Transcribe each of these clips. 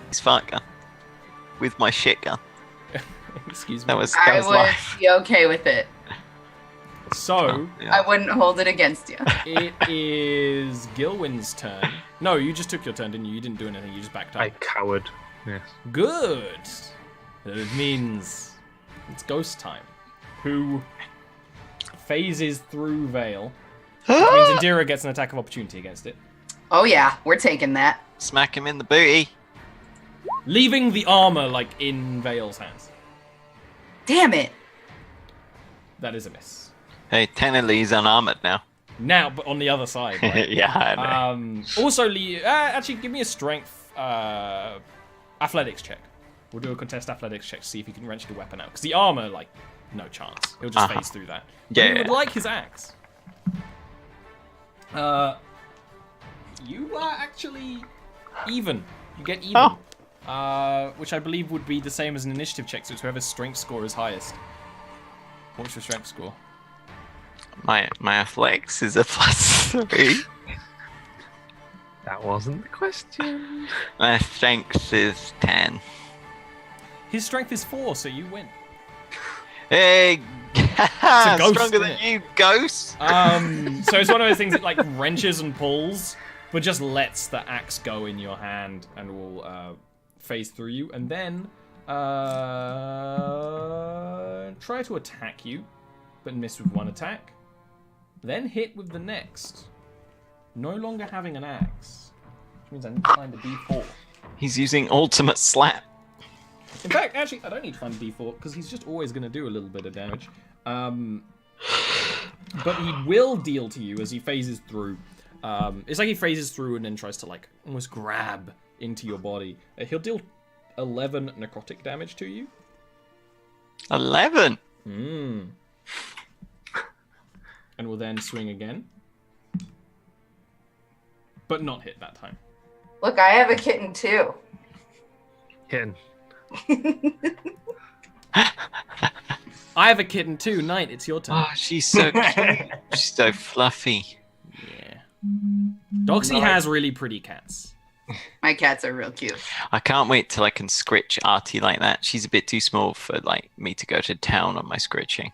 his fart gun with my shit gun. Excuse me. That was I would live. be okay with it. So, I wouldn't hold it against you. it is Gilwyn's turn. No, you just took your turn, didn't you? You didn't do anything, you just backed up. I coward. Yes. Good! It means it's Ghost time. Who phases through Veil. Which means Indira gets an attack of opportunity against it. Oh yeah, we're taking that. Smack him in the booty. Leaving the armor, like, in Veil's hands. Damn it. That is a miss. Hey, technically he's unarmored now. Now, but on the other side, right? Yeah, I know. Also, Lee, actually, give me a strength athletics check. We'll do a contest athletics check to see if he can wrench the weapon out. Because the armor, like, no chance. He'll just phase through that. Yeah. He would like his axe. You are actually even. You get even. Which I believe would be the same as an initiative check, so it's whoever's strength score is highest. What's your strength score? My athletics is a +3. That wasn't the question. My strength is 10. His strength is 4, so you win. Hey, ghost, stronger than isn't it? you, ghost. So it's one of those things that like wrenches and pulls, but just lets the axe go in your hand and will phase through you, and then try to attack you, but miss with one attack. Then hit with the next. No longer having an axe, which means I need to find a D4. He's using ultimate slap. In fact, actually, I don't need to find a D4 because he's just always going to do a little bit of damage. But he will deal to you as he phases through. It's like he phases through and then tries to like almost grab into your body. He'll deal 11 necrotic damage to you. 11. And will then swing again. But not hit that time. Look, I have a kitten too. Kitten. I have a kitten too. Knight, it's your turn. Oh, she's so cute. She's so fluffy. Yeah. Doxy has really pretty cats. My cats are real cute. I can't wait till I can scritch Artie like that. She's a bit too small for like me to go to town on my scritching.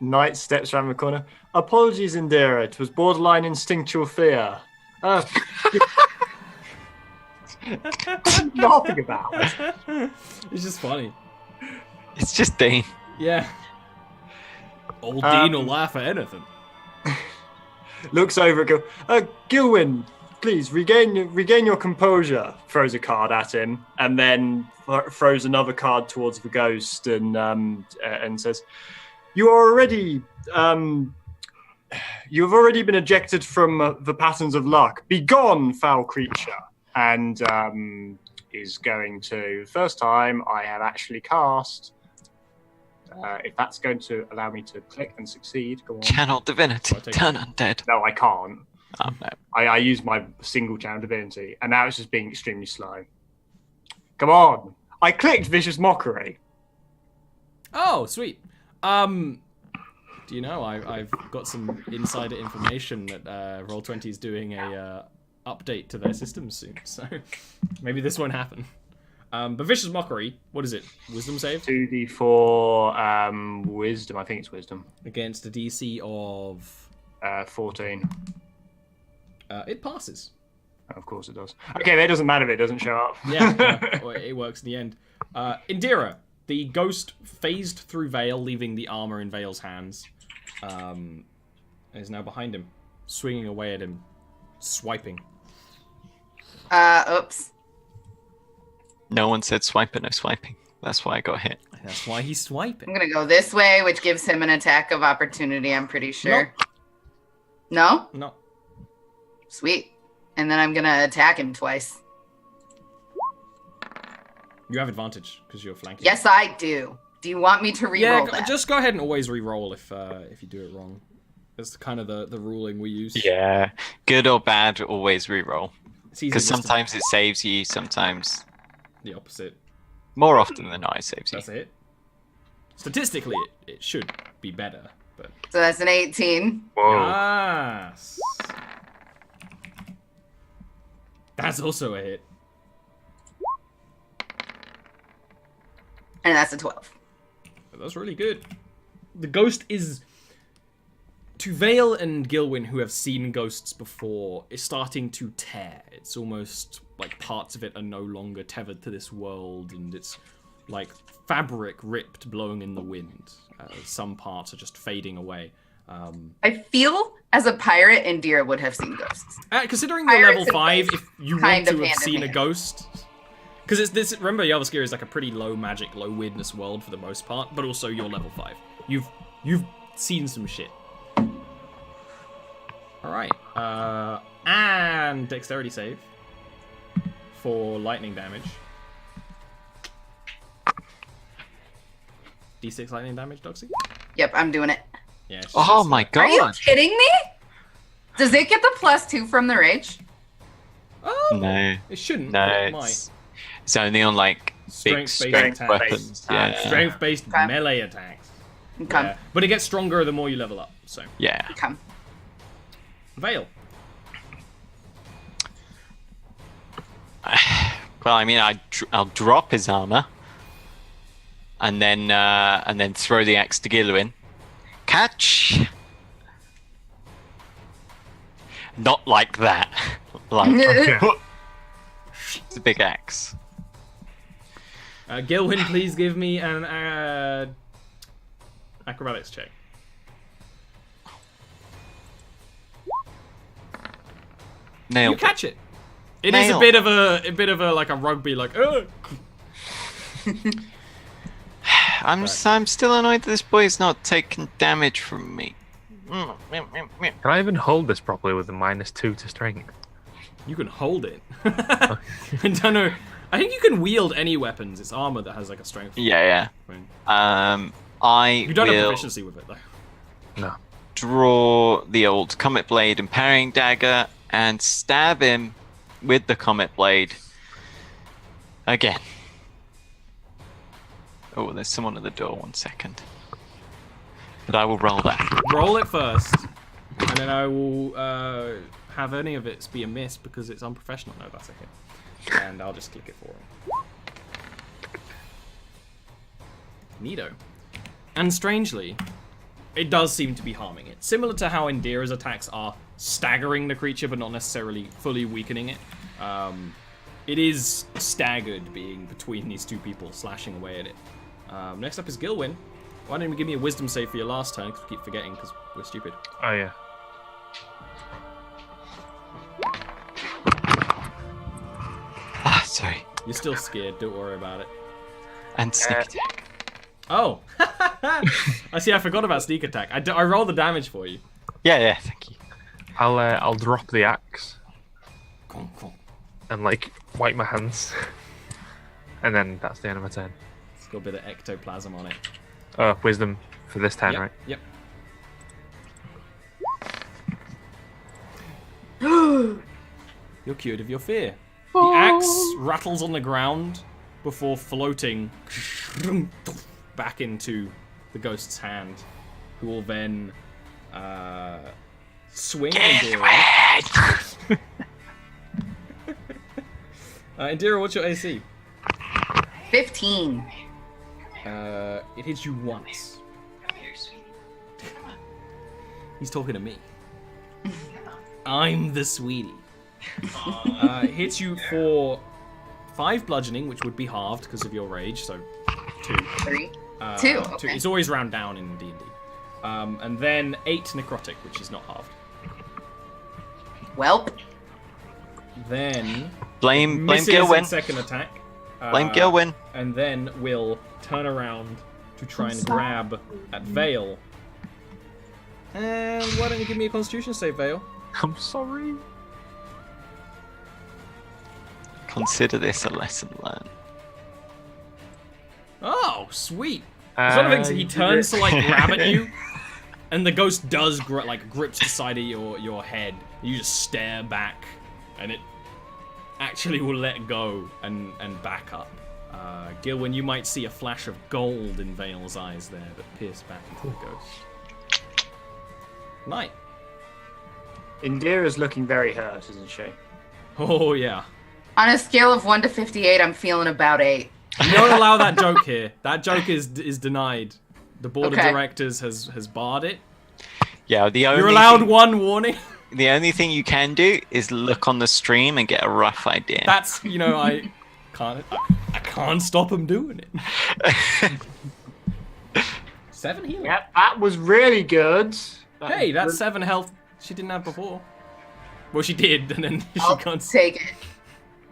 Knight steps around the corner. Apologies, Indira. It was borderline instinctual fear. What are you laughing about? It's just funny. It's just Dean. Yeah. Old Dean will laugh at anything. Looks over at Gilwyn, please regain your composure. Throws a card at him, and then throws another card towards the ghost, and says, "You are already, you have already been ejected from the patterns of luck. Begone, foul creature!" And is going to first time I have actually cast. If that's going to allow me to click and succeed, go on. Channel divinity. Turn undead. No, I can't. Oh, no. I use my single channel divinity, and now it's just being extremely slow. Come on. I clicked Vicious Mockery. Oh, sweet. Do you know, I've got some insider information that Roll20 is doing a update to their systems soon, so maybe this won't happen. But Vicious Mockery, what is it? Wisdom save? 2d4 wisdom. I think it's wisdom. Against a DC of 14. It passes. Of course it does. Okay, that doesn't matter if it doesn't show up. Yeah, well, it works in the end. Indira, the ghost phased through Veil, leaving the armor in Veil's hands. Is now behind him, swinging away at him, swiping. Oops. No one said swiper, no swiping. That's why I got hit. That's why he's swiping. I'm gonna go this way, which gives him an attack of opportunity, I'm pretty sure. No? No. Sweet. And then I'm gonna attack him twice. You have advantage because you're flanking. Yes, I do. Do you want me to re-roll that? Just go ahead and always re-roll if you do it wrong. That's kind of the ruling we use. Yeah. Good or bad, always reroll. It's easy Because just sometimes it saves you, sometimes... the opposite. More often than not, it saves you. That's it. Statistically, it should be better, but... So that's an 18. Whoa. Yes. That's also a hit. And that's a 12. That's really good. The ghost is... To Vale and Gilwyn, who have seen ghosts before, is starting to tear. It's almost like parts of it are no longer tethered to this world, and it's like fabric ripped, blowing in the wind. Some parts are just fading away. I feel as a pirate, Indira would have seen ghosts. Considering you're level Pirates 5, and if you want kind to of have hand in seen a hand. ghost... Because it's this. Remember, Jarviskjir is like a pretty low magic, low weirdness world for the most part, but also you're level 5. You've seen some shit. Alright. And dexterity save for lightning damage. D6 lightning damage, Doxy? Yep, I'm doing it. Yeah. Oh my Are you god. kidding me? Does it get the +2 from the rage? Oh, No. it shouldn't. No, but it might. it's only on like big Strength-based strength attacks. weapons. Yeah. Strength-based Okay. melee attacks. Okay. Yeah. But it gets stronger the more you level up. So, Yeah. Okay. Vale. Well, I mean, I'll drop his armor, and then throw the axe to Gilwyn. Catch. Not like that. Like it's a big axe. Gilwyn, please give me an acrobatics check. You Nailed it. catch it. It is a Nailed. bit of a like a rugby, like, oh. I'm still annoyed that this boy is not taking damage from me. Can I even hold this properly with a -2 to strength? You can hold it. I don't know. I think you can wield any weapons. It's armor that has like a strength. Yeah. thing. I You don't have will proficiency with it though. No. draw the old comet blade and parrying dagger and stab him with the comet blade again. Oh, there's someone at the door. 1 second. But I will roll that. Roll it first, and then I will have any of it be a miss because it's unprofessional. No, that's a hit. And I'll just click it for him. Neato. And strangely, it does seem to be harming it. Similar to how Indira's attacks are staggering the creature, but not necessarily fully weakening it. It is staggered, being between these two people, slashing away at it. Next up is Gilwyn. Why don't you give me a wisdom save for your last turn? Because we keep forgetting, because we're stupid. Oh yeah. Ah, sorry. You're still scared, don't worry about it. And sneak attack. Oh! I see, I forgot about sneak attack. I roll the damage for you. Yeah, thank you. I'll drop the axe Conk, conk. and like wipe my hands, and then that's the end of my turn. It's got a bit of ectoplasm on it. Wisdom for this turn, right? Yep. You're cured of your fear. The axe rattles on the ground before floating back into the ghost's hand, who will then swing Indira. Indira, what's your AC? 15. It hits you once. He's talking to me. I'm the sweetie. It hits you for 5 bludgeoning, which would be halved because of your rage, so 2. 3. 2. Two. Okay. It's always round down in D&D. And then 8 necrotic, which is not halved. Welp. Then Blame misses Gilwyn. in second attack. Blame Gilwyn. And then will turn around to try and grab at Vale. And why don't you give me a Constitution save, Vale? I'm sorry. Consider this a lesson learned. Oh, sweet. It's one of the things that he turns to like grab at you, and the ghost does grips the side of your head. You just stare back, and it actually will let go and back up. Gilwyn, you might see a flash of gold in Vale's eyes there that pierce back into the ghost. Night. Indira's looking very hurt, isn't she? Oh yeah. On a scale of 1 to 58, I'm feeling about 8. You don't allow that joke here. That joke is denied. The board of Okay. directors has barred it. Yeah, You're allowed one warning. The only thing you can do is look on the stream and get a rough idea. That's I can't stop him doing it. 7 healing. Yep, that was really good. Hey, that's 7 health she didn't have before. Well, she did, and then she I'll can't. take it.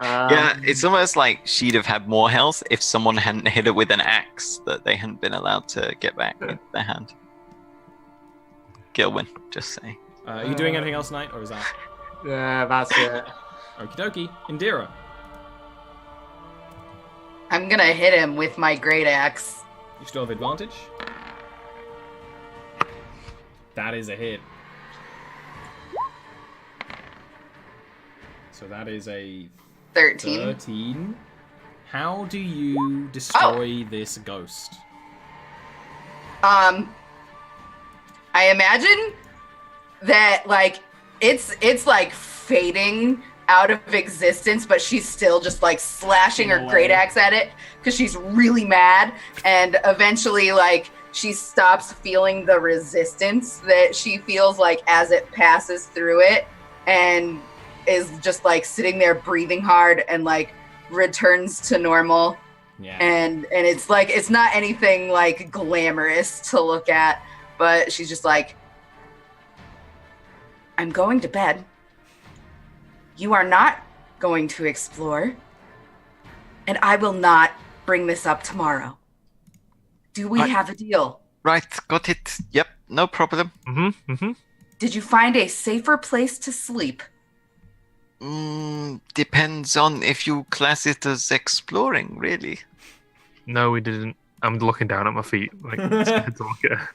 Yeah, it's almost like she'd have had more health if someone hadn't hit her with an axe that they hadn't been allowed to get back with their hand. Gilwyn, just saying. Are you doing anything else tonight, or is that? Yeah, that's it. Okie dokie. Indira. I'm gonna hit him with my great axe. You still have advantage. That is a hit. So that is a 13. 13. How do you destroy this ghost? I imagine that like it's like fading out of existence, but she's still just like slashing her great axe at it because she's really mad, and eventually like she stops feeling the resistance that she feels like as it passes through it, and is just like sitting there breathing hard and like returns to normal. Yeah. And it's like it's not anything like glamorous to look at, but she's just like, I'm going to bed. You are not going to explore, and I will not bring this up tomorrow. Do we have a deal? Right, got it. Yep, no problem. Did you find a safer place to sleep? Depends on if you class it as exploring, really. No, we didn't. I'm looking down at my feet, like scared to look at her.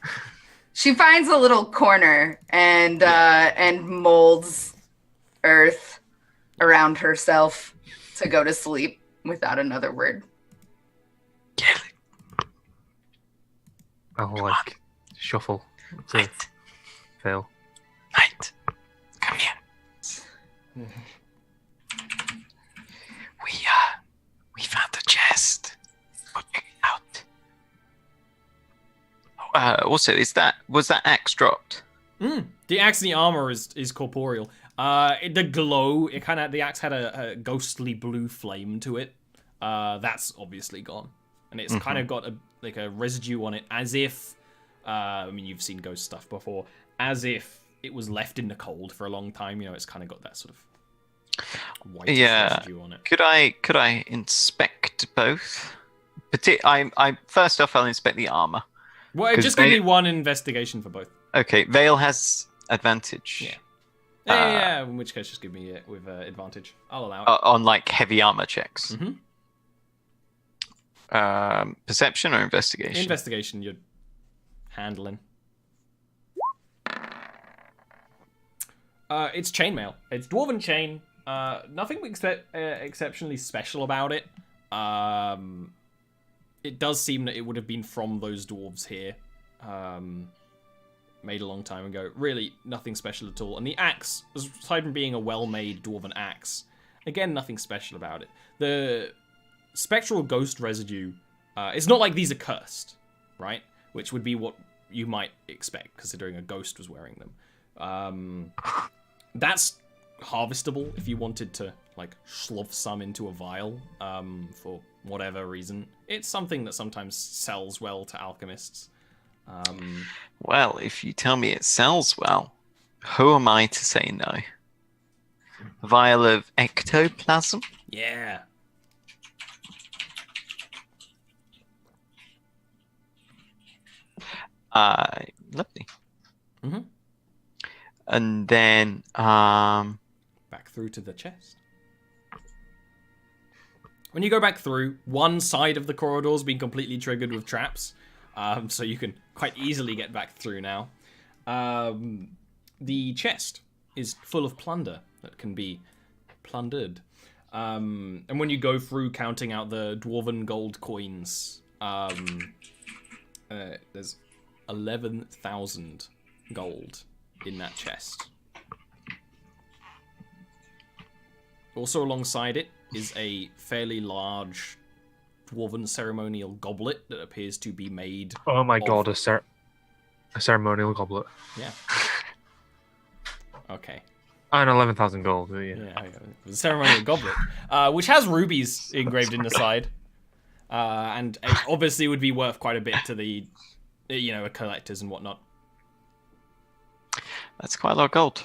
She finds a little corner and molds earth around herself to go to sleep without another word. I'll like shuffle to fail. Right, come here. We found a chest. Go check it out. Also, was that axe dropped? The axe and the armor is corporeal. The glow, the axe had a ghostly blue flame to it. That's obviously gone, and it's kind of got a residue on it, as if, I mean, you've seen ghost stuff before, as if it was left in the cold for a long time. It's kind of got that sort of white residue on it. Could I inspect both? I first off, I'll inspect the armor. Well, just give me one investigation for both. Okay, Vale has advantage. Yeah. In which case, just give me it with advantage. I'll allow it. On like heavy armor checks. Mm-hmm. Perception or investigation? Investigation, you're handling. It's chainmail. It's dwarven chain. Nothing exceptionally special about it. It does seem that it would have been from those dwarves here. Made a long time ago. Really, nothing special at all. And the axe, aside from being a well-made dwarven axe, again, nothing special about it. The spectral ghost residue, it's not like these are cursed, right? Which would be what you might expect, considering a ghost was wearing them. That's harvestable if you wanted to, like, slough some into a vial, for whatever reason. It's something that sometimes sells well to alchemists. Well, if you tell me it sells well, who am I to say no? A vial of ectoplasm? Yeah. Lovely. Mm-hmm. And then, Back through to the chest. When you go back through, one side of the corridor's been completely triggered with traps, so you can quite easily get back through now. The chest is full of plunder that can be plundered. And when you go through counting out the dwarven gold coins, there's 11,000 gold in that chest. Also alongside it is a fairly large dwarven ceremonial goblet that appears to be made. Oh my of... god, a ceremonial goblet. Yeah. Okay. And 11,000 gold. Yeah. Yeah, the ceremonial goblet, which has rubies engraved in the side, and it obviously would be worth quite a bit to the, collectors and whatnot. That's quite a lot of gold.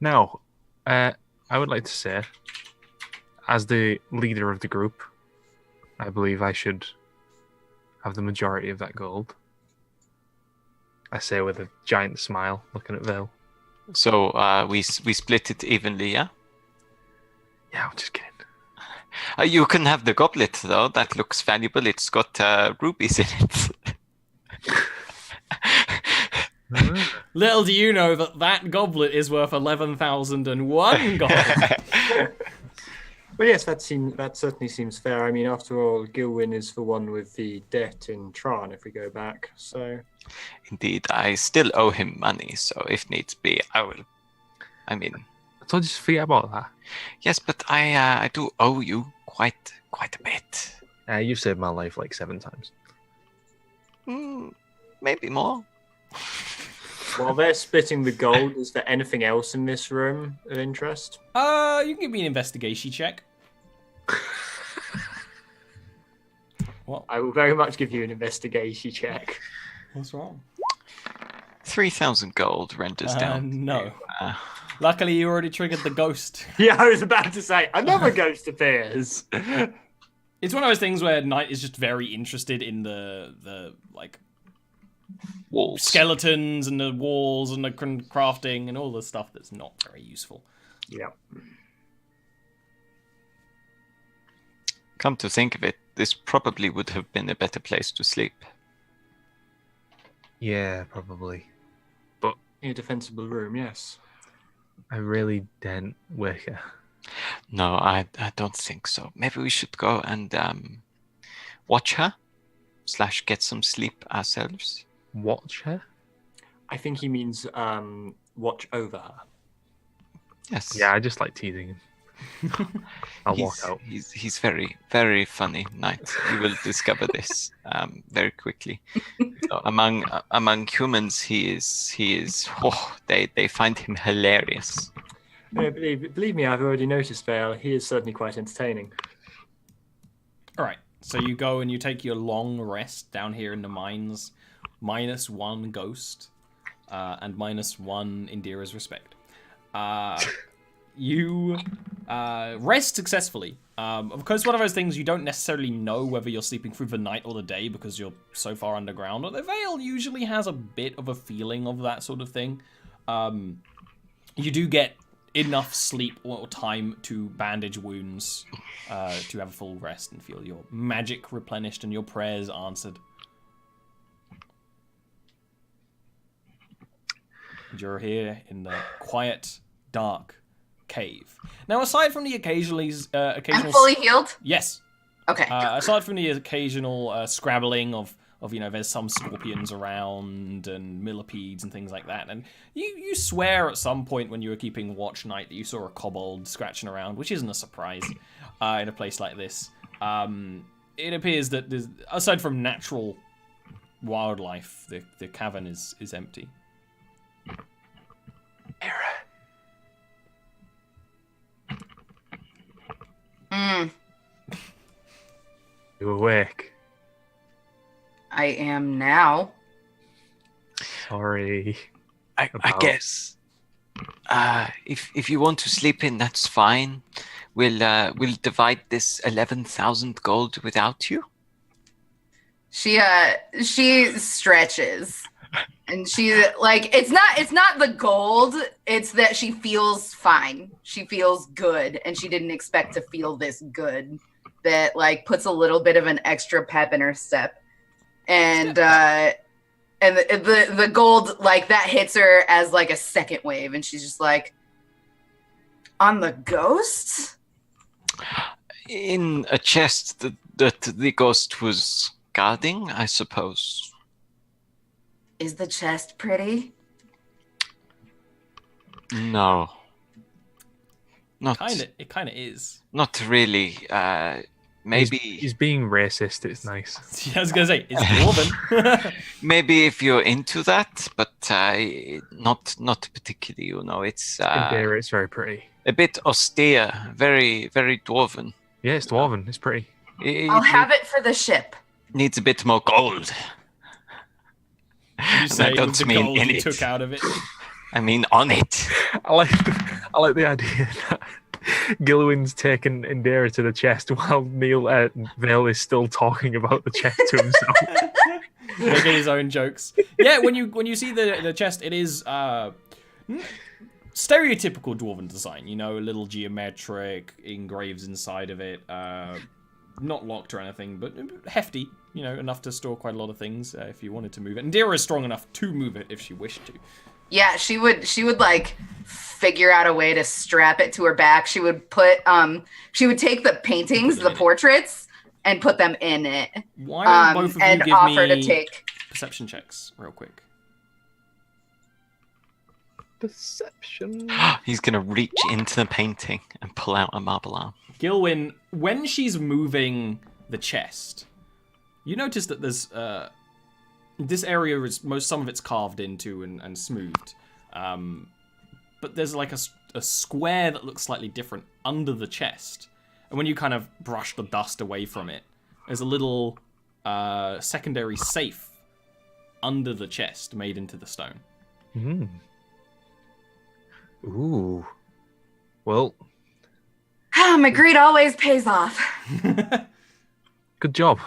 Now, I would like to say, as the leader of the group, I believe I should have the majority of that gold. I say with a giant smile, looking at Vale. So we split it evenly, yeah? Yeah, I'm just kidding. You can have the goblet, though. That looks valuable. It's got rubies in it. Little do you know that goblet is worth 11,001 gold. Well, yes, that certainly seems fair. I mean, after all, Gilwyn is the one with the debt in Tron, if we go back. So, Indeed, I still owe him money, so if needs be, I will. I mean, So just forget about that. yes, but I do owe you quite a bit. You've saved my life like 7 times. Maybe more. while they're splitting the gold, is there anything else in this room of interest? You can give me an investigation check. What? I will very much give you an investigation check. What's wrong? 3,000 gold renders down. No. Luckily, you already triggered the ghost. Yeah, I was about to say, another ghost appears. It's one of those things where Knight is just very interested in the like Walls. skeletons and the walls and the crafting and all the stuff that's not very useful. Yeah. Come to think of it, this probably would have been a better place to sleep. Yeah, probably. In a defensible room, yes. I really didn't wake her. No, I don't think so. Maybe we should go and watch her / get some sleep ourselves. Watch her? I think he means watch over her. Yes. Yeah, I just like teasing him. I'll walk out. He's very, very funny Knight. You will discover this very quickly. So among humans, he is. Oh, they find him hilarious. No, believe me, I've already noticed, Vale. He is certainly quite entertaining. All right, so you go and you take your long rest down here in the mines, -1 ghost, and -1 Indira's respect. You rest successfully. Of course, one of those things you don't necessarily know whether you're sleeping through the night or the day because you're so far underground. The Vale usually has a bit of a feeling of that sort of thing. You do get enough sleep or time to bandage wounds, to have a full rest and feel your magic replenished and your prayers answered. You're here in the quiet, dark cave. Now, aside from the occasional... I'm fully healed? Yes. Okay. Aside from the occasional scrabbling of there's some scorpions around and millipedes and things like that, and you swear at some point when you were keeping watch night that you saw a kobold scratching around, which isn't a surprise in a place like this. It appears that aside from natural wildlife, the cavern is empty. You awake? I am now. Sorry. I guess if you want to sleep in, that's fine. We'll divide this 11,000 gold without you. She stretches. And she like it's not the gold, it's that she feels fine. She feels good, and she didn't expect to feel this good. That like puts a little bit of an extra pep in her step. And the gold like that hits her as like a second wave, and she's just like, on the ghost? In a chest that the ghost was guarding, I suppose. Is the chest pretty? No. Not It kind of is. Not really. Maybe He's being racist. It's nice. I was gonna say it's dwarven. maybe if you're into that, but not particularly. It's Indira, it's very pretty. a bit austere, very very dwarven. Yeah, it's dwarven. It's pretty. I'll have it for the ship. Needs a bit more gold. You say don't with the mean gold in you it. took out of it. I mean on it. I like the idea that Gilwin's taken Indira to the chest while Vale is still talking about the chest to himself. Making his own jokes. Yeah, when you see the chest, it is stereotypical dwarven design. A little geometric engraves inside of it. Not locked or anything, but hefty. Enough to store quite a lot of things if you wanted to move it. Indira is strong enough to move it if she wished to. Yeah, she would like figure out a way to strap it to her back. She would take the paintings, the portraits, and put them in it. Why don't both of you and give offer me to take perception checks real quick? Perception. He's gonna reach into the painting and pull out a marble arm. Gilwin, when she's moving the chest, you notice that there's this area is some of it's carved into and smoothed, but there's like a square that looks slightly different under the chest, and when you kind of brush the dust away from it, there's a little secondary safe under the chest made into the stone. Ooh. Well, my greed always pays off. good job.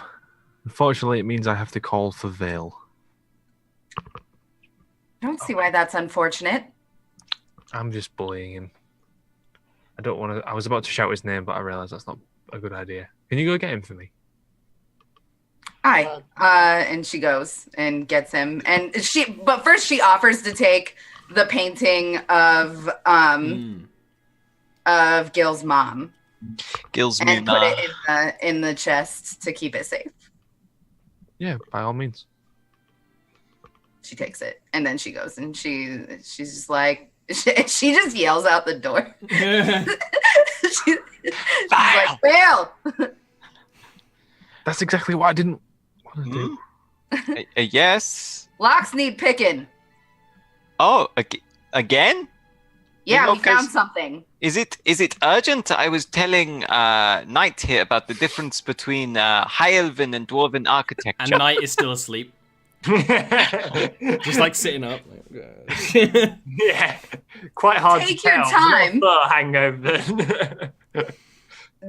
Unfortunately, it means I have to call for Vale. I don't see why that's unfortunate. I'm just bullying him. I don't want to. I was about to shout his name, but I realised that's not a good idea. Can you go get him for me? Hi. And she goes and gets him. But first she offers to take the painting of Gil's mom. Gil's and put Muna. it in the chest to keep it safe. Yeah, by all means. She takes it and then she goes and she's just like she just yells out the door. she's like, Fail! That's exactly what I didn't want to do. Yes. Locks need picking. Oh, again? Yeah, we 'cause- found something. Is it urgent? I was telling Knight here about the difference between High Elven and Dwarven architecture. And Knight is still asleep, just like sitting up. Yeah, quite hard Take to your tell. time. Not a hangover.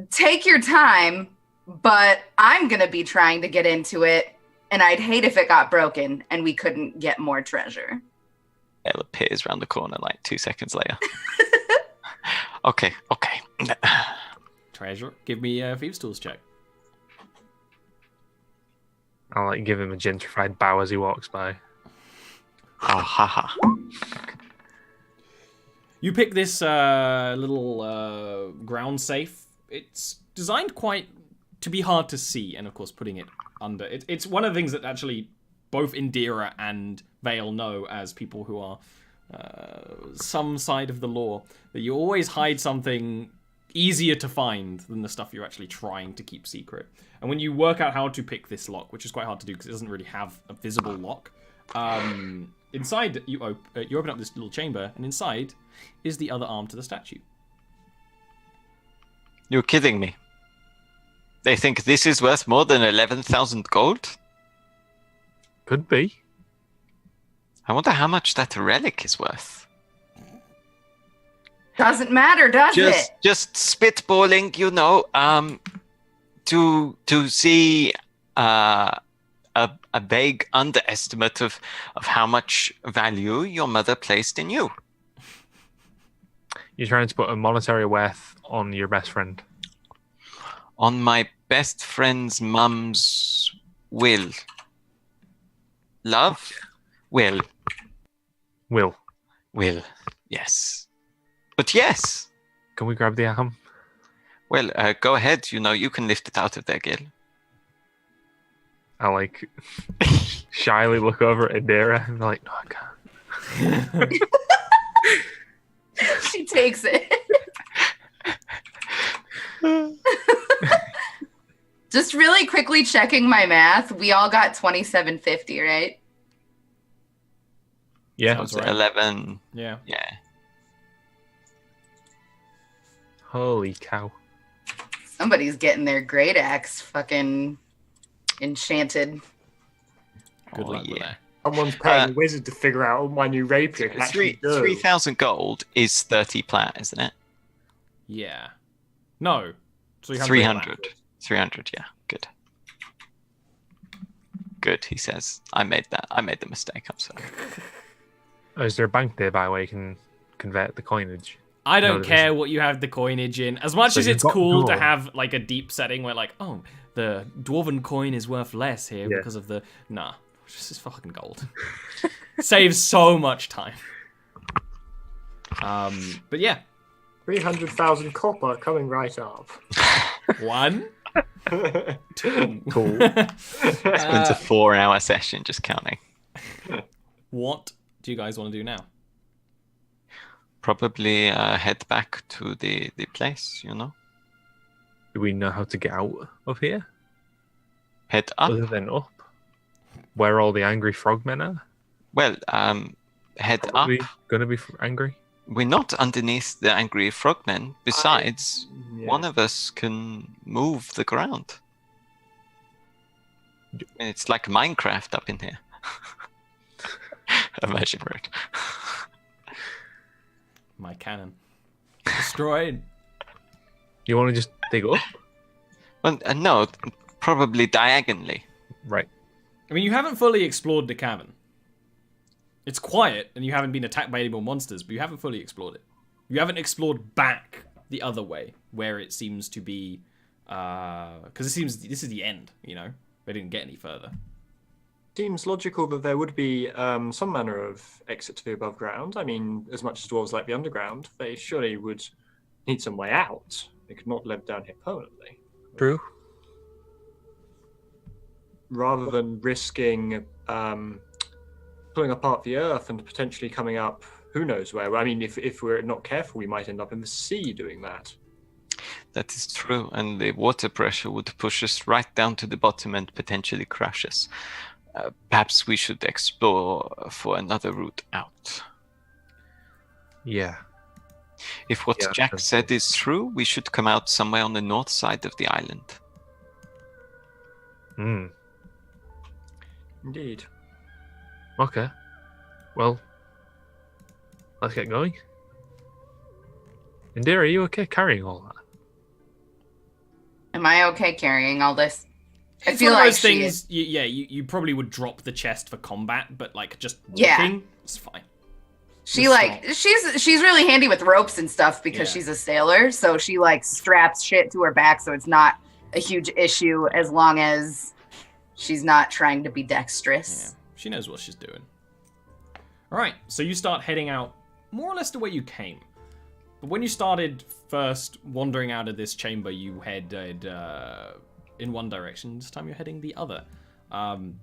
Take your time, but I'm gonna be trying to get into it, and I'd hate if it got broken and we couldn't get more treasure. Elle appears around the corner like 2 seconds later. Okay. Treasure. Give me a Thieves' Tools check. I'll give him a gentrified bow as he walks by. Oh, haha. You pick this little ground safe. It's designed quite to be hard to see, and of course putting it under. It's one of the things that actually both Indira and Vale know as people who are some side of the law, that you always hide something easier to find than the stuff you're actually trying to keep secret. And when you work out how to pick this lock, which is quite hard to do because it doesn't really have a visible lock, inside you open up this little chamber, and inside is the other arm to the statue. You're kidding me. They think this is worth more than 11,000 gold? Could be. I wonder how much that relic is worth. Doesn't matter, does it? Just spitballing, to see a vague underestimate of how much value your mother placed in you. You're trying to put a monetary worth on your best friend. On my best friend's mum's will. Love? Will. Yes. But yes. Can we grab the arm? Well, go ahead. You can lift it out of there, Gil. I shyly look over at Indira and be like, no, I can't. She takes it. Just really quickly checking my math. We all got 2750, right? Yeah. Sounds So right. 11. Yeah. Yeah. Holy cow. Somebody's getting their great axe fucking enchanted. Good Oh, luck with yeah. that. Someone's paying a wizard to figure out what my new rapier can actually do. 3,000 gold is 30 plat, isn't it? Yeah. No. 300. 300, yeah. Good. Good, he says. I made the mistake, I'm sorry. Oh, is there a bank nearby where you can convert the coinage? I No, don't there care isn't. what you have the coinage in. As much So as you've it's got cool to dwarven. have like a deep setting where like, oh, the dwarven coin is worth less here Yeah. because of the nah. This is fucking gold. Saves so much time. But yeah. 300,000 copper coming right up. 1, 2. Cool. Spent a 4-hour session just counting. What do you guys want to do now? Probably head back to the place, you know? Do we know how to get out of here? Head up. Other than up? Where all the angry frogmen are? Well, head Probably up. gonna be angry? We're not underneath the angry frogmen. Besides, Yeah. one of us can move the ground. It's like Minecraft up in here. Imagine it. My cannon. Destroyed. You want to just dig up? Well, no, probably diagonally. Right. I mean, you haven't fully explored the cavern. It's quiet, and you haven't been attacked by any more monsters, but you haven't fully explored it. You haven't explored back the other way, where it seems to be... Because it seems this is the end, you know? They didn't get any further. Seems logical that there would be some manner of exit to the above ground. I mean, as much as dwarves like the underground, they surely would need some way out. They could not live down here permanently. True. Rather than risking pulling apart the earth and potentially coming up who knows where. I mean, if we're not careful, we might end up in the sea doing that. That is true, and the water pressure would push us right down to the bottom and potentially crush us. Perhaps we should explore for another route out. Yeah. If what Yeah, Jack that's said cool. is true, we should come out somewhere on the north side of the island. Hmm. Indeed. Okay. Well, let's get going. Indira, are you okay carrying all that? Am I okay carrying all this? I It's feel one of like those she things. You probably would drop the chest for combat, but like just Yeah. walking, it's fine. She Just like she's really handy with ropes and stuff because Yeah. she's a sailor, so she like straps shit to her back so it's not a huge issue as long as she's not trying to be dexterous. Yeah, she knows what she's doing. All right, so you start heading out more or less the way you came. But when you started first wandering out of this chamber, you headed in one direction. This time you're heading the other. And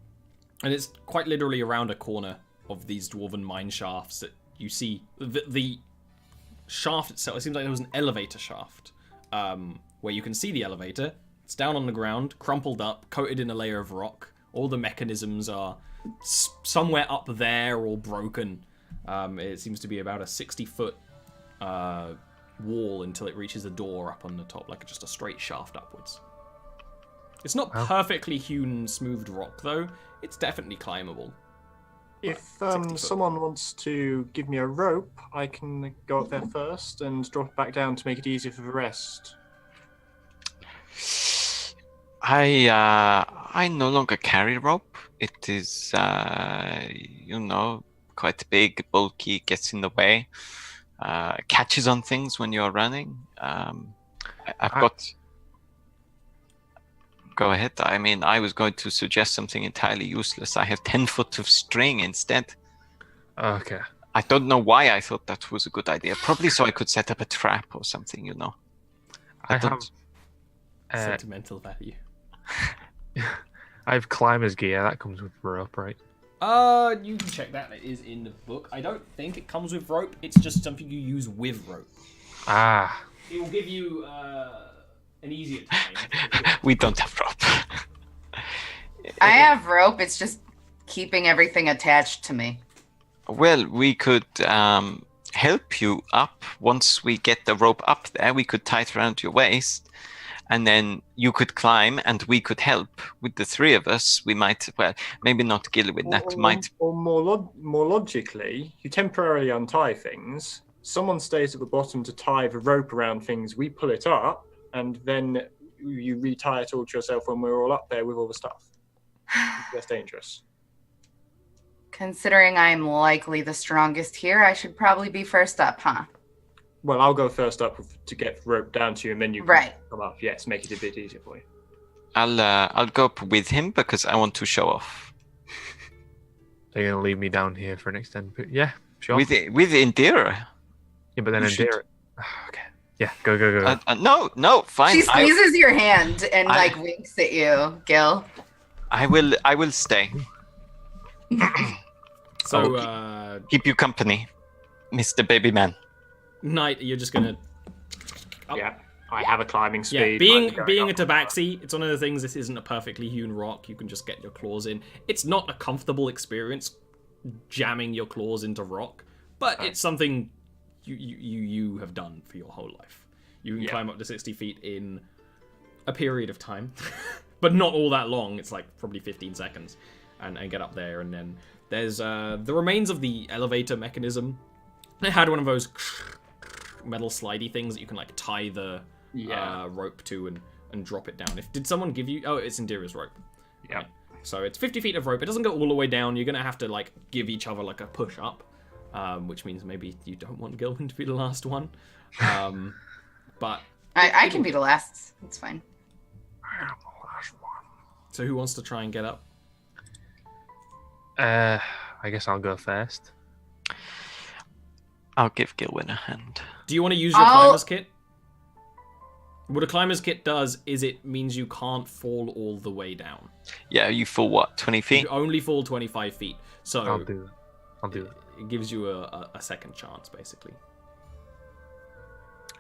it's quite literally around a corner of these dwarven mine shafts that you see. The shaft itself, it seems like there was an elevator shaft where you can see the elevator. It's down on the ground, crumpled up, coated in a layer of rock. All the mechanisms are somewhere up there, all broken. It seems to be about a 60-foot wall until it reaches a door up on the top, like just a straight shaft upwards. It's not Wow. perfectly hewn, smoothed rock, though. It's definitely climbable. If 60 foot. someone wants to give me a rope, I can go up there first and drop it back down to make it easier for the rest. I no longer carry rope. It is, quite big, bulky, gets in the way, catches on things when you're running. I've got. Go ahead. I mean, I was going to suggest something entirely useless. I have 10 foot of string instead. Okay. I don't know why I thought that was a good idea. Probably so I could set up a trap or something, you know. I have don't- Sentimental value. I have climber's gear. That comes with rope, right? You can check that. It is in the book. I don't think it comes with rope. It's just something you use with rope. Ah. It will give you an easier time. We don't have rope. I have rope. It's just keeping everything attached to me. Well, we could help you up. Once we get the rope up there, we could tie it around your waist, and then you could climb, and we could help. With the three of us, we might, well, maybe not Gilwyn. That might... Or more logically, you temporarily untie things. Someone stays at the bottom to tie the rope around things. We pull it up, and then you retie it all to yourself when we're all up there with all the stuff. That's dangerous. Considering I'm likely the strongest here, I should probably be first up, huh? Well, I'll go first up to get the rope down to you, and then you can come up. Yes, make it a bit easier for you. I'll go up with him because I want to show off. They're going to leave me down here for an extended period. Yeah, sure. With Indira. Yeah, but then Indira... Okay. Yeah, go. No, fine. She squeezes your hand and winks at you, Gil. I will stay. So, keep you company, Mr. Baby Man. Knight, you're just gonna... Yeah, I have a climbing speed. Yeah, being a tabaxi, it's one of the things, this isn't a perfectly hewn rock, you can just get your claws in. It's not a comfortable experience, jamming your claws into rock, but it's something you have done for your whole life. You can climb up to 60 feet in a period of time, but not all that long, it's like probably 15 seconds, and get up there, and then there's the remains of the elevator mechanism. It had one of those metal slidey things that you can like tie the rope to and drop it down. Did someone give you... Oh, it's Indira's rope. Yeah. Right. So it's 50 feet of rope. It doesn't go all the way down. You're going to have to like give each other like a push up, which means maybe you don't want Gilwyn to be the last one. But... I can be the last. It's fine. I am the last one. So who wants to try and get up? I guess I'll go first. I'll give Gilwyn a hand. Do you want to use your climber's kit? What a climber's kit does is it means you can't fall all the way down. Yeah, you fall what, 20 feet? You only fall 25 feet. So I'll do it. It gives you a second chance, basically.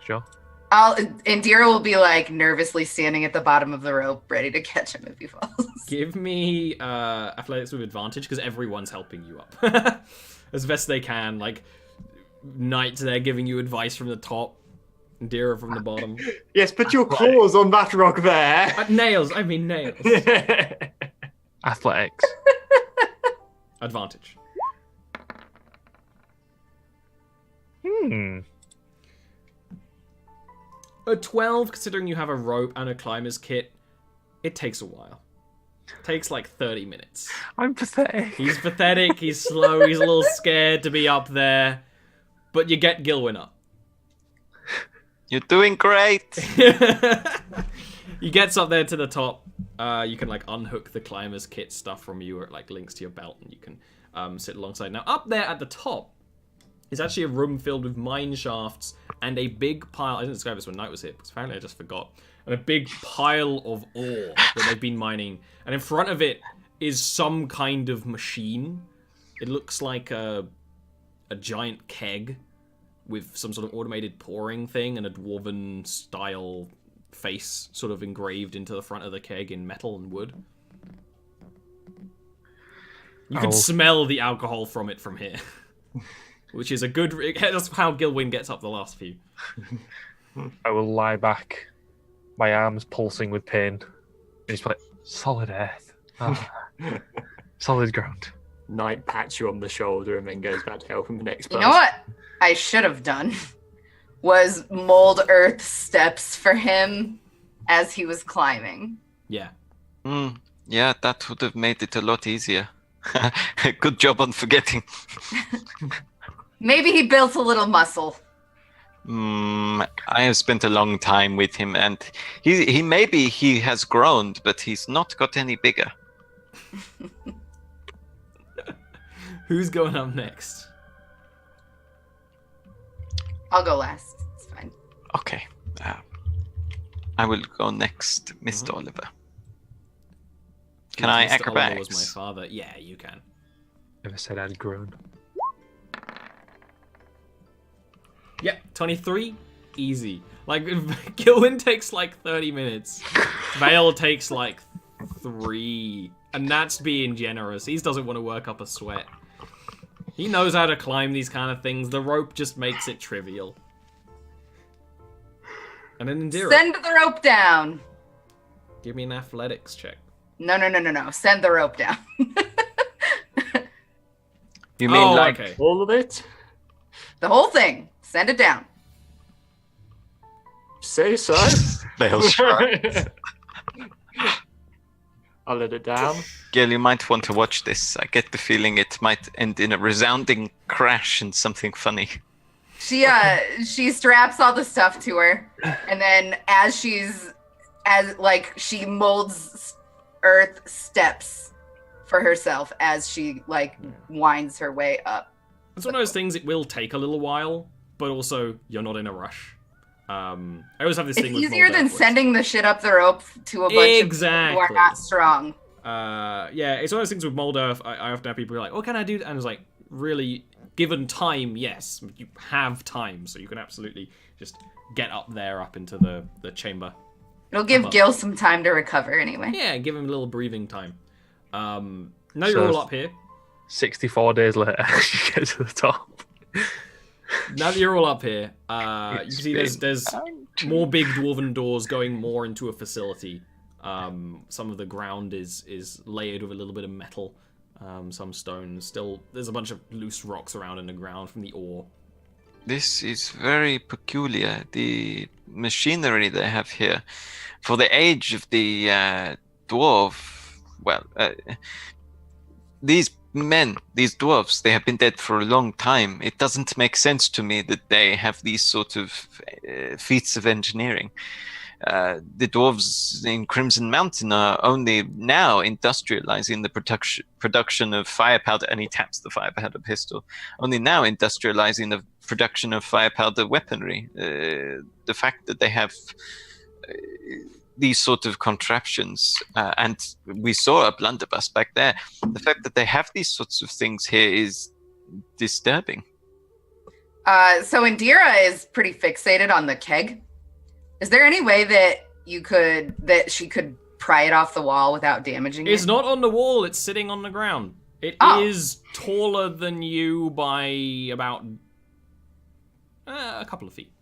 Sure. Indira will be like nervously standing at the bottom of the rope, ready to catch him if he falls. Give me athletics with advantage because everyone's helping you up as best they can. Like Knight, they're giving you advice from the top. Indira from the bottom. Yes, put your claws on that rock there. Nails. I mean nails. Athletics. Advantage. A 12, considering you have a rope and a climber's kit, it takes a while. It takes like 30 minutes. I'm pathetic. He's pathetic, he's slow, he's a little scared to be up there. But you get Gilwyn up. You're doing great. He gets up there to the top. You can like unhook the climber's kit stuff from you, or it like links to your belt, and you can sit alongside. Now up there at the top is actually a room filled with mine shafts and a big pile. I didn't describe this when Knight was here because apparently I just forgot. And a big pile of ore that they've been mining, and in front of it is some kind of machine. It looks like a giant keg with some sort of automated pouring thing and a dwarven style face sort of engraved into the front of the keg in metal and wood. You can smell the alcohol from it from here. Which is a good... That's how Gilwyn gets up the last few. I will lie back, my arms pulsing with pain. And he's like, solid earth. Solid ground. Knight pats you on the shoulder and then goes back to helping the next person. You know what I should have done was mold earth steps for him as he was climbing. Yeah. Yeah, that would have made it a lot easier. Good job on forgetting. Maybe he built a little muscle. I have spent a long time with him, and he maybe he has grown, but he's not got any bigger. Who's going up next? I'll go last. It's fine. Okay. I will go next, Mr. Oliver. Can I Mr. Oliver acrobatics? was my father. Yeah, you can. Never said I'd grown. Yep, 23, easy. Like, Gilwin takes like 30 minutes. Vale takes like 3. And that's being generous. He doesn't want to work up a sweat. He knows how to climb these kind of things. The rope just makes it trivial. And then Indira. Send the rope down. Give me an athletics check. No. Send the rope down. You mean like okay. All of it? The whole thing. Send it down. Say so. Vale shrugs. I'll let it down. Gil, you might want to watch this. I get the feeling it might end in a resounding crash and something funny. She straps all the stuff to her, and then as she molds earth steps for herself as she winds her way up. It's one of those things, it will take a little while, but also you're not in a rush. I always have this thing with easier than sending the shit up the rope to a bunch of people who are not strong. Yeah, it's one of those things with Moldurf. I often have people be like, "What can I do?" And it's like, really, given time, yes, you have time, so you can absolutely just get up there, up into the chamber. It'll give Gil some time to recover anyway. Yeah, give him a little breathing time. Now you're all up here. 64 days later, you get to the top. Now that you're all up here, you can see there's more big dwarven doors going more into a facility. Some of the ground is layered with a little bit of metal, some stone. Still, there's a bunch of loose rocks around in the ground from the ore. This is very peculiar. The machinery they have here, for the age of the dwarf, these dwarves, they have been dead for a long time. It doesn't make sense to me that they have these sort of feats of engineering. The dwarves in Crimson Mountain are only now industrializing the production of fire powder, and he taps the fire powder pistol. Only now industrializing the production of fire powder weaponry. The fact that they have these sort of contraptions, and we saw a blunderbuss back there. The fact that they have these sorts of things here is disturbing. So Indira is pretty fixated on the keg. Is there any way that she could pry it off the wall without damaging it? It's not on the wall, it's sitting on the ground. It is taller than you by about a couple of feet.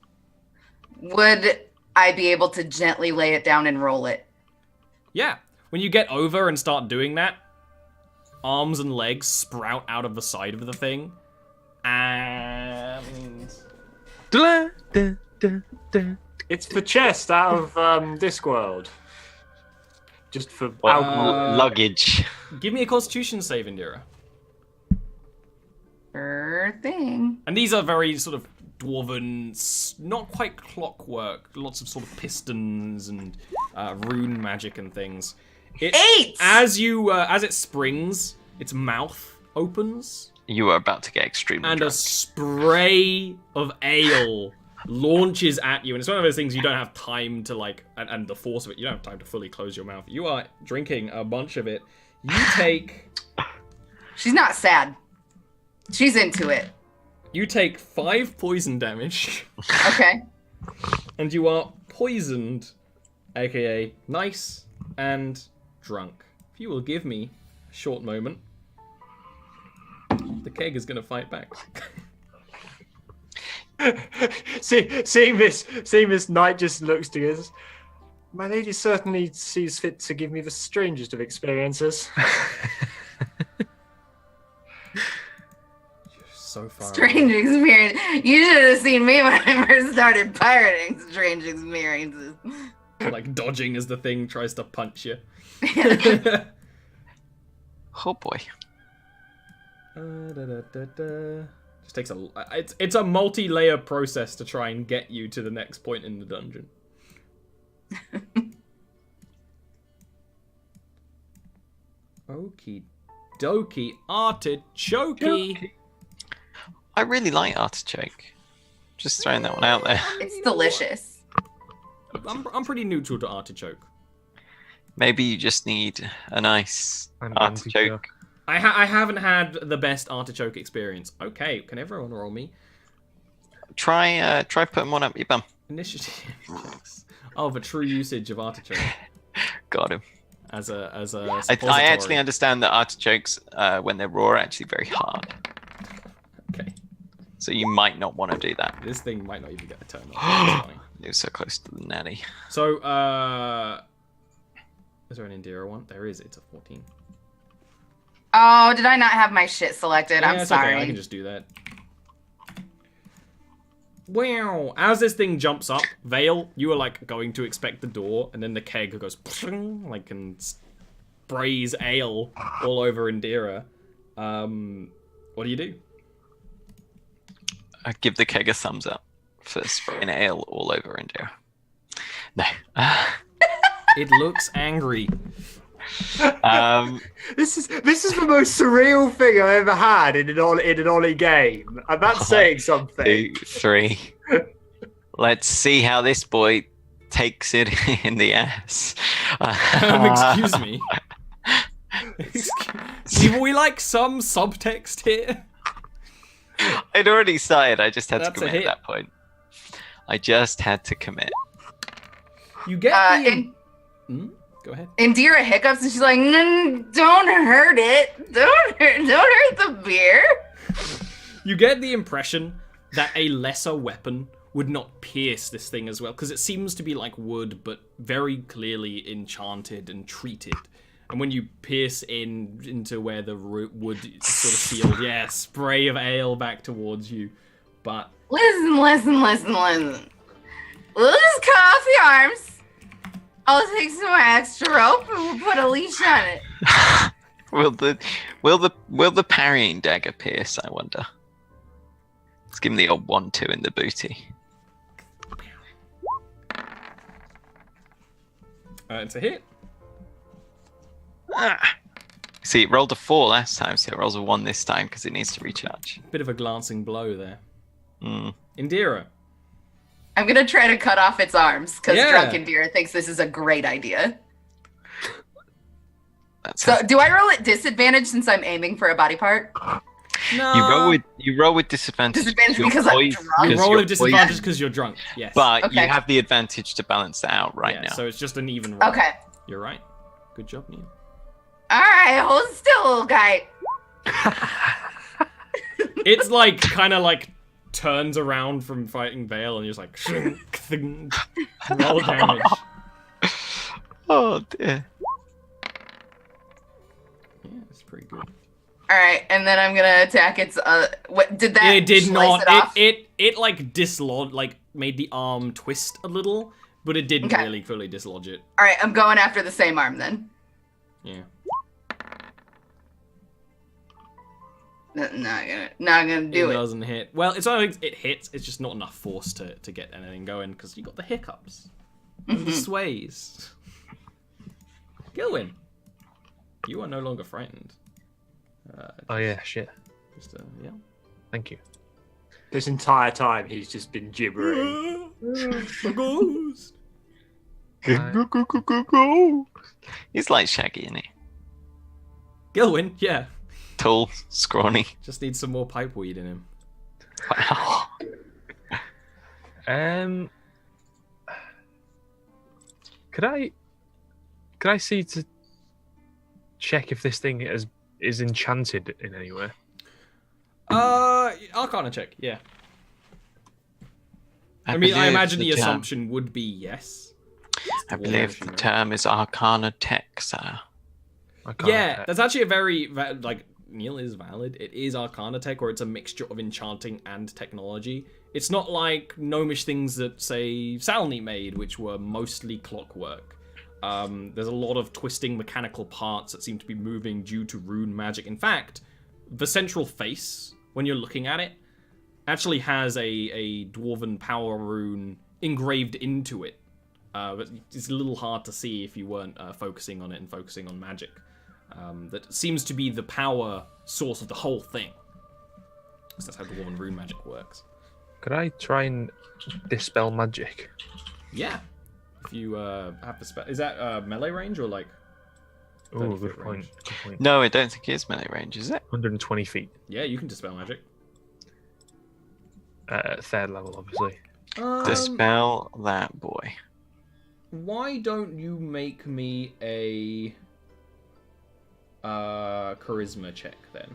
Would I be able to gently lay it down and roll it? Yeah. When you get over and start doing that, arms and legs sprout out of the side of the thing. And... It's for chest out of Discworld. Just for luggage. Give me a Constitution save, Indira. Sure thing. And these are very sort of dwarven, not quite clockwork, lots of sort of pistons and rune magic and things. 8! As it springs, its mouth opens. You are about to get extremely and drunk. A spray of ale launches at you, and it's one of those things you don't have time to and the force of it, you don't have time to fully close your mouth. You are drinking a bunch of it. You take... She's not sad. She's into it. You take 5 poison damage. Okay. And you are poisoned, aka nice and drunk. If you will give me a short moment, the keg is going to fight back. Seeing this, Knight just looks to us. My lady certainly sees fit to give me the strangest of experiences. So far strange experience. You should have seen me when I first started pirating. Strange experiences. Like dodging as the thing tries to punch you. Oh boy. Just takes it's a multi-layer process to try and get you to the next point in the dungeon. Okie dokie, artichoke. I really like artichoke. Just throwing that one out there. It's delicious. I'm pretty neutral to artichoke. Maybe you just need a nice An artichoke I haven't had the best artichoke experience. Okay, can everyone roll me? Try putting one up your bum. Initiative checks. Oh, the true usage of artichoke Got him. as a I suppository. actually understand that artichokes, when they're raw, are actually very hard. Okay. So you might not want to do that. This thing might not even get a turn off. You're so close to the natty. So, is there an Indira one? There is. It's a 14. Oh, did I not have my shit selected? Yeah, I'm it's sorry. Okay. I can just do that. Wow! As this thing jumps up, Vale, you are like going to expect the door, and then the keg goes like and sprays ale all over Indira. What do you do? I give the keg a thumbs up for spraying ale all over India. No. It looks angry. This is the most surreal thing I've ever had in an Ollie game. And that's saying something. 2, 3. Let's see how this boy takes it in the ass. Excuse me. See, we like some subtext here. I'd already started. I just had That's to a commit hit. at that point. I just had to commit. You get Go ahead. Indira hiccups and she's like, "Don't hurt it. Don't hurt the beer." You get the impression that a lesser weapon would not pierce this thing as well, because it seems to be like wood, but very clearly enchanted and treated. And when you pierce into where the wood is sort of sealed, yeah, spray of ale back towards you. But Listen. We'll just cut off the arms. I'll take some extra rope and we'll put a leash on it. Will the parrying dagger pierce? I wonder. Let's give him the old 1-2 in the booty. It's a hit. See, it rolled a 4 last time, so it rolls a 1 this time because it needs to recharge. Bit of a glancing blow there. Mm. Indira. I'm gonna try to cut off its arms because Yeah. Drunken Beer thinks this is a great idea. That's So, do I roll at disadvantage since I'm aiming for a body part? No. you roll with disadvantage. Disadvantage You're because I'm poised- drunk? You because roll you're a disadvantage poised, because you're drunk. Yes. but Okay. you have the advantage to balance that out right Yeah, now. so it's just an even roll. Okay. You're right. Good job, Neil. All right, hold still, little guy. It's like kind of like turns around from fighting Vale and just like roll damage. Oh dear. Yeah, it's pretty good. All right, and then I'm gonna attack its. What did that? It did slice not. It, off? It like dislodged, like made the arm twist a little, but it didn't Okay. really fully dislodge it. All right, I'm going after the same arm then. Yeah. Not gonna do It it. doesn't hit. Well, it's not like it hits. It's just not enough force to get anything going because you got the hiccups, and the sways. Gilwin, you are no longer frightened. Oh yeah, shit. Just yeah. Thank you. This entire time he's just been gibbering. A ghost. He's like Shaggy, isn't he? Gilwin, yeah. Tall, scrawny. Just needs some more pipe weed in him. Wow. Could I see to check if this thing is enchanted in any way? Arcana check, yeah. I mean, I imagine the assumption would be yes. I believe the term is Arcana Tech, sir. Yeah, that's actually a very, like, Neil is valid. It is Arcana Tech, or it's a mixture of enchanting and technology. It's not like gnomish things that, say, Salny made, which were mostly clockwork. There's a lot of twisting mechanical parts that seem to be moving due to rune magic. In fact, the central face, when you're looking at it, actually has a dwarven power rune engraved into it. But it's a little hard to see if you weren't focusing on it and focusing on magic. That seems to be the power source of the whole thing. So that's how dwarven rune magic works. Could I try and dispel magic? Yeah. If you have the spell... Is that melee range or like... Ooh, 30 good foot point. range. Good point. No, I don't think it is melee range, is it? 120 feet. Yeah, you can dispel magic. Third level, obviously. Dispel that boy. Why don't you make me a charisma check then?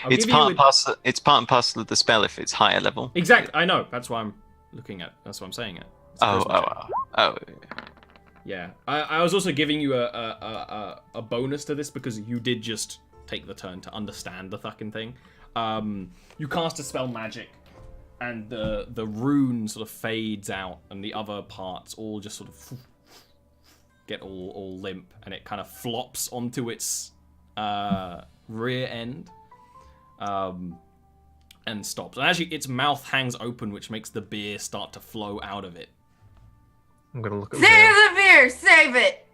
I'll It's give you part and parcel. It's part and parcel of the spell if it's higher level. Exactly, I know. That's why I'm looking at. That's what I'm saying. It's a charisma check. Oh. Yeah, I was also giving you a bonus to this because you did just take the turn to understand the fucking thing. You cast a spell magic, and the rune sort of fades out, and the other parts all just sort of get all limp, and it kind of flops onto its rear end, and stops. And actually, its mouth hangs open, which makes the beer start to flow out of it. I'm gonna look at Save Vale. the beer! Save it!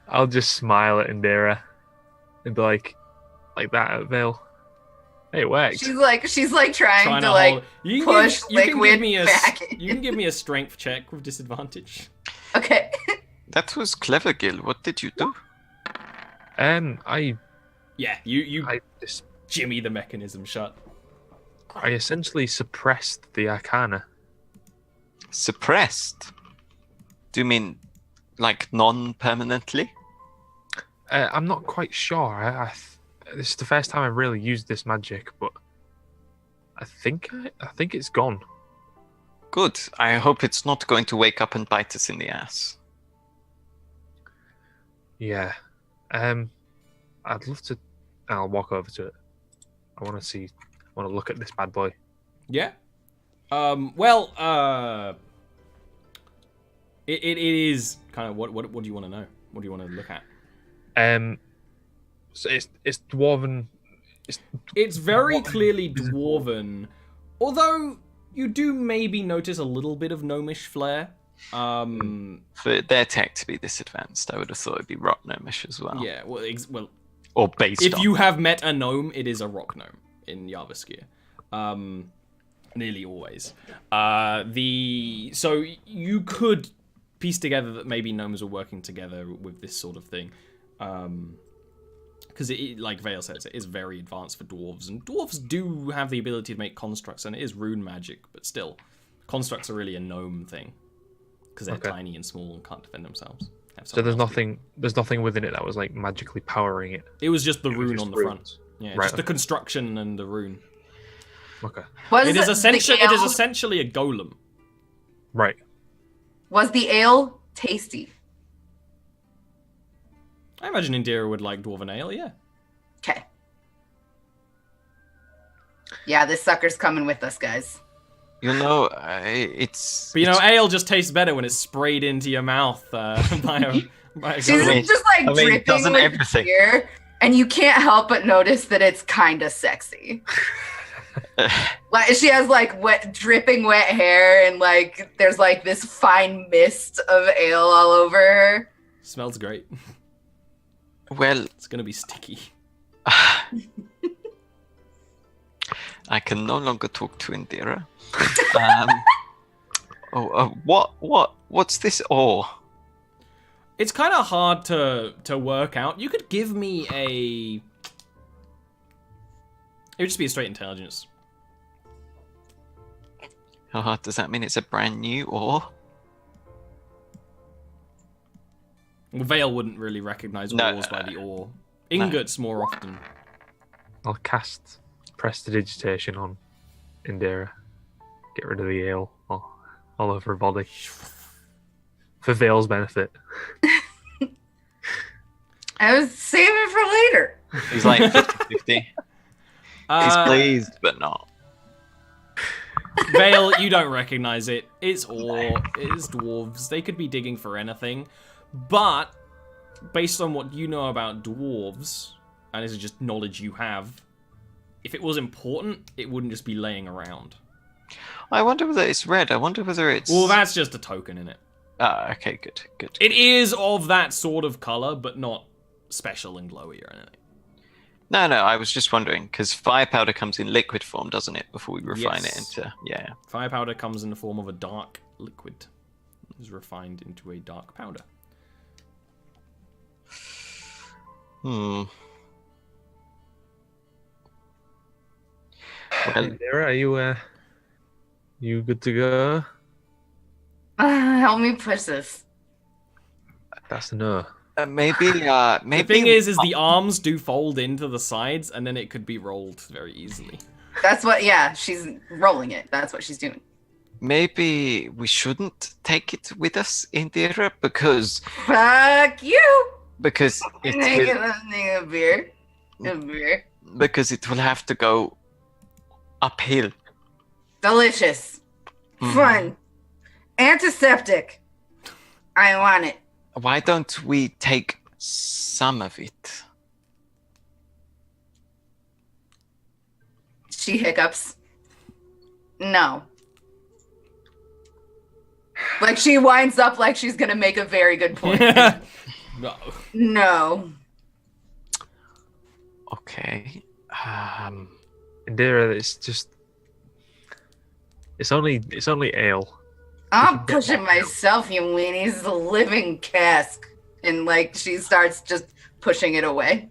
I'll just smile at Indira and be like that at Vale. Hey, it worked. She's like trying to like hold. You can push give, you can liquid give me a back. you can give me a strength check with disadvantage. Okay. That was clever, Gil. What did you do? I Yeah, you just jimmy the mechanism shut. I essentially suppressed the Arcana. Suppressed? Do you mean like non-permanently? I'm not quite sure. This is the first time I've really used this magic, but I think it's gone. Good. I hope it's not going to wake up and bite us in the ass. Yeah. I'd love to. I'll walk over to it. I want to look at this bad boy. Yeah. It is kind of what do you want to know? What do you want to look at? So it's dwarven. It's very clearly dwarven, although you do maybe notice a little bit of gnomish flair. For their tech to be this advanced, I would have thought it'd be rock gnomish as well. Yeah, well, Or based if on. you have met a gnome, it is a rock gnome in Jarviskjir. Nearly always. So you could piece together that maybe gnomes are working together with this sort of thing. Because like Vale says, it is very advanced for dwarves, and dwarves do have the ability to make constructs, and it is rune magic, but still, constructs are really a gnome thing because they're tiny and small and can't defend themselves. So there's nothing within it that was like magically powering it. It was just the It was rune just on the runes. front. Yeah, Right, just the okay. construction and the rune. Okay. It is essentially a golem. Right. Was the ale tasty? I imagine Indira would like dwarven ale. Yeah. Okay. Yeah, this sucker's coming with us, guys. You know, it's. But ale just tastes better when it's sprayed into your mouth by a She's golem. just like dripping doesn't with everything. beer, and you can't help but notice that it's kind of sexy. Like she has like dripping wet hair, and like there's like this fine mist of ale all over her. Smells great. Well, It's gonna be sticky. I can no longer talk to Indira. What's this ore? It's kind of hard to work out. You could give me a. It would just be a straight intelligence. Does that mean it's a brand new ore? Well, Vale wouldn't really recognize ores by the ore. Ingots more often. I'll cast Prestidigitation on Indira. Get rid of the ale all over her body. For Vale's benefit. I was saving it for later. He's like 50-50. He's pleased, but not. Vale, you don't recognize it. It's ore. It is dwarves. They could be digging for anything. But, based on what you know about dwarves, and this is just knowledge you have, if it was important, it wouldn't just be laying around. I wonder whether it's red. I wonder whether it's. Well, that's just a token, innit? Ah, okay, good. It is of that sort of color, but not special and glowy or anything. No, I was just wondering, because fire powder comes in liquid form, doesn't it, before we refine it Yes. into... Yeah. Fire powder comes in the form of a dark liquid. is refined into a dark powder. Well, Indira, are you good to go? Help me push this. That's a no. maybe. The thing is the arms do fold into the sides, and then it could be rolled very easily. That's what. Yeah, she's rolling it. That's what she's doing. Maybe we shouldn't take it with us, Indira, because Fuck you. because it will, A beer. A beer. because it will have to go uphill. Delicious. Fun. Antiseptic. I want it. Why don't we take some of it? She hiccups. No. Like she winds up like she's gonna make a very good point. No. No. Okay. Indira, it's only ale. I'm pushing myself, you weenie. It's a living cask. And like she starts just pushing it away.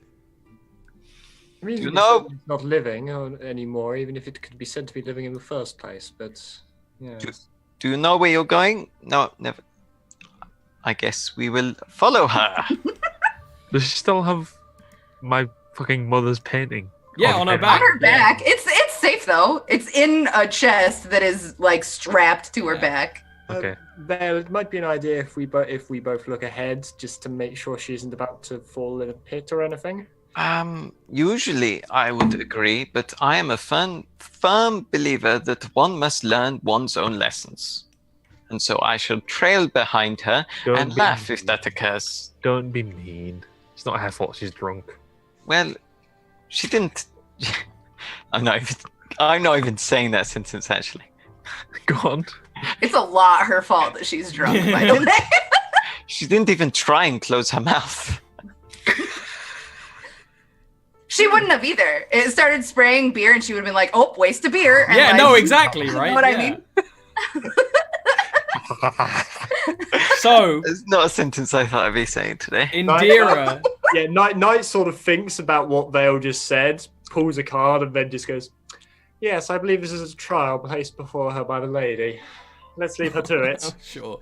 I mean, You it's know- not living anymore, even if it could be said to be living in the first place. But yeah, Do you know where you're going? No, never. I guess we will follow her. Does she still have my fucking mother's painting? Yeah, on her On back. her back. It's safe though. It's in a chest that is like strapped to her back. Okay. Vale, it might be an idea if we both look ahead, just to make sure she isn't about to fall in a pit or anything. Usually I would agree, but I am a firm believer that one must learn one's own lessons. And so I shall trail behind her Don't and be laugh if mean. that occurs. Don't be mean. It's not her fault she's drunk. Well, she didn't. I'm not even saying that sentence actually. Go on. It's a lot her fault that she's drunk, by the way. She didn't even try and close her mouth. She wouldn't have either. It started spraying beer and she would have been like, oh, waste of beer. And Yeah, like, no, exactly, You know right? what I Yeah. mean? So, It's not a sentence I thought I'd be saying today. Indira, Yeah, Knight sort of thinks about what Vale just said, pulls a card, and then just goes, "Yes, I believe this is a trial placed before her by the lady. Let's leave her to it." sure.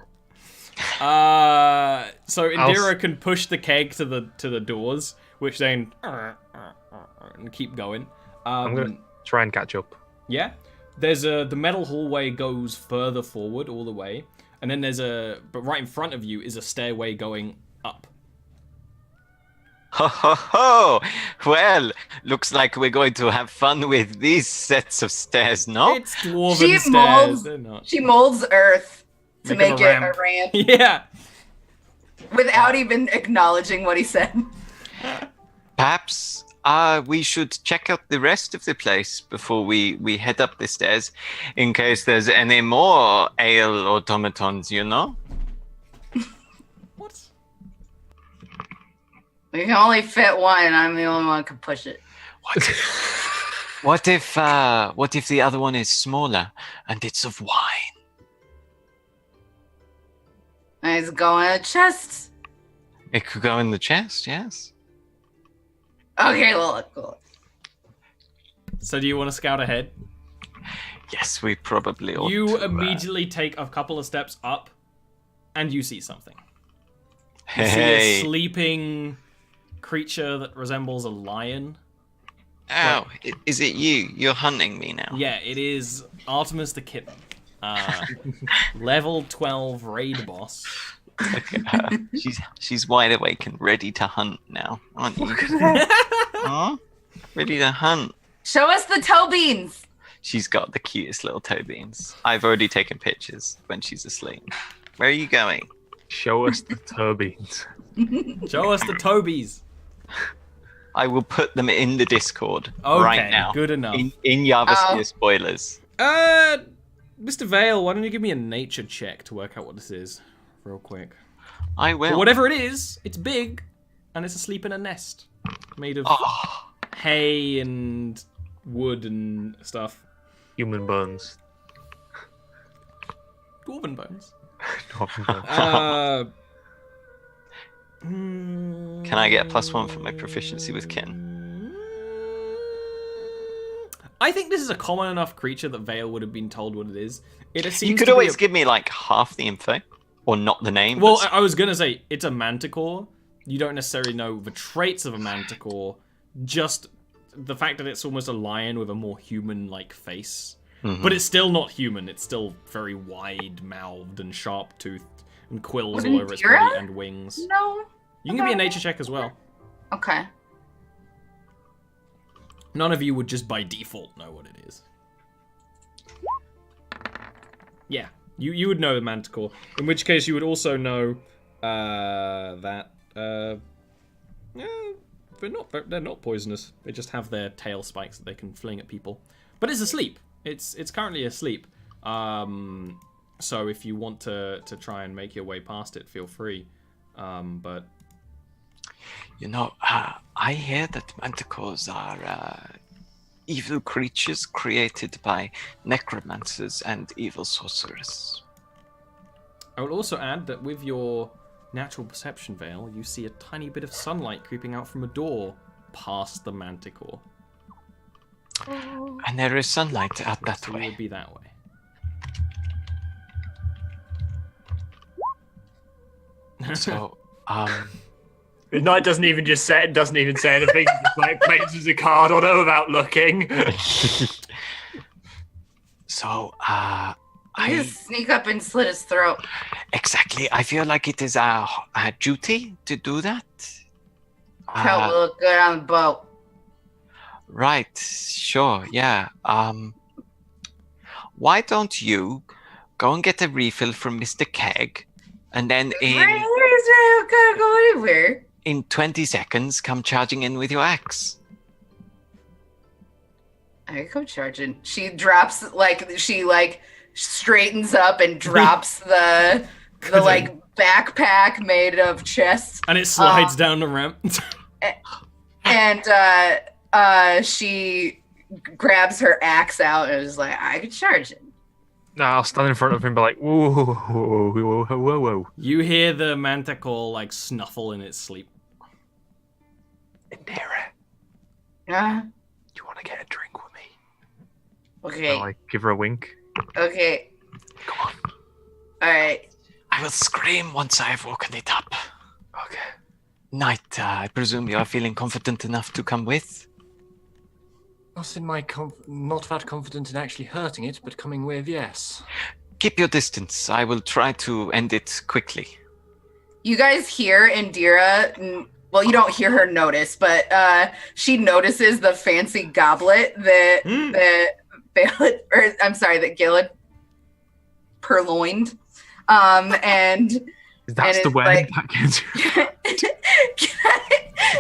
So Indira can push the keg to the doors, which then and keep going. I'm gonna try and catch up. Yeah. There's the metal hallway goes further forward all the way, and then but right in front of you is a stairway going up. Ho ho ho! Well, looks like we're going to have fun with these sets of stairs, no? It's dwarven She stairs. molds- They're not. She molds earth to Make make it a it ramp. a ramp Yeah. without even acknowledging what he said. Perhaps we should check out the rest of the place before we head up the stairs, in case there's any more ale automatons, you know? What? We can only fit one, and I'm the only one who can push it. What if the other one is smaller and it's of wine? And it's going in a chest. It could go in the chest, yes. Okay, well, cool. So do you want to scout ahead? Yes, we probably ought You to, immediately take a couple of steps up, and you see something. You see a Hey. sleeping creature that resembles a lion. Ow, is it you? You're hunting me now. Yeah, it is Artemis the Kitten. Level 12 raid boss. Look at her. She's wide awake and ready to hunt now, aren't you? Huh? Ready to hunt. Show us the toe beans. She's got the cutest little toe beans. I've already taken pictures when she's asleep. Where are you going? Show us the turbines. Show us the Tobies. I will put them in the Discord Okay, right now. good enough. In Jarviskjir Oh. spoilers. Mr. Vale, why don't you give me a nature check to work out what this is, real quick. I will. But whatever it is, it's big, and it's asleep in a nest made of Oh, hay and wood and stuff. Human bones. Dwarven bones. Can I get +1 for my proficiency with kin? I think this is a common enough creature that Vale would have been told what it is. It seems You could to be always give me like half the info, or not the name. Well, but... I was gonna say it's a manticore. You don't necessarily know the traits of a manticore, just the fact that it's almost a lion with a more human-like face. But it's still not human. It's still very wide-mouthed and sharp-toothed, and quills all over its body and wings. No. You can give me a nature check as well. Okay. None of you would just by default know what it is. Yeah, you would know the manticore. In which case, you would also know that they're not poisonous. They just have their tail spikes that they can fling at people. But it's asleep. It's currently asleep. So if you want to try and make your way past it, feel free. But you know, I hear that manticores are evil creatures created by necromancers and evil sorcerers. I will also add that with your natural perception veil, you see a tiny bit of sunlight creeping out from a door past the manticore. And there is sunlight out that So way. it would be that way. So, Midnight doesn't even say anything. Just like places a card on her without looking. So, I I just sneak up and slit his throat. exactly. I feel like it is our duty to do that. Coat will look good on the boat. Right. Sure. Yeah. Why don't you go and get a refill from Mr. Keg, and then Where's gonna go anywhere? in 20 seconds come charging in with your axe. I come charging. She drops she straightens up and drops the backpack made of chests. And it slides down the ramp. And she grabs her axe out and is like, I can charge it. No, I'll stand in front of him and be like, whoa, whoa, whoa, whoa, whoa, whoa, whoa. You hear the manticore snuffle in its sleep. Indira, Uh, do you want to get a drink with me? okay. I'll give her a wink. Okay. Come on. Alright. I will scream once I have woken it up. Okay. Knight, I presume you are feeling confident enough to come with? Not that confident in actually hurting it, but coming with, yes. Keep your distance. I will try to end it quickly. You guys hear Indira, well, you don't hear her notice, but she notices the fancy goblet that that Gilad purloined. And That's the wedding package.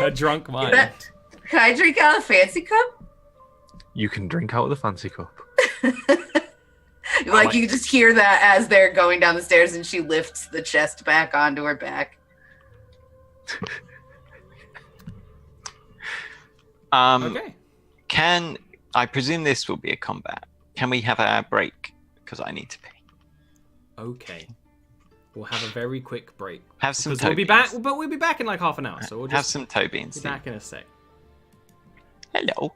A drunk mind. Can I drink out of the fancy cup? You can drink out of the fancy cup. You just hear that as they're going down the stairs, and she lifts the chest back onto her back. Okay. Can I presume this will be a combat? Can we have a break? Because I need to pee. Okay. We'll have a very quick break. Have some Because toe we'll be beans. back, but we'll be back in half an hour. So we'll Have just some toe beans. be back in a sec. Hello.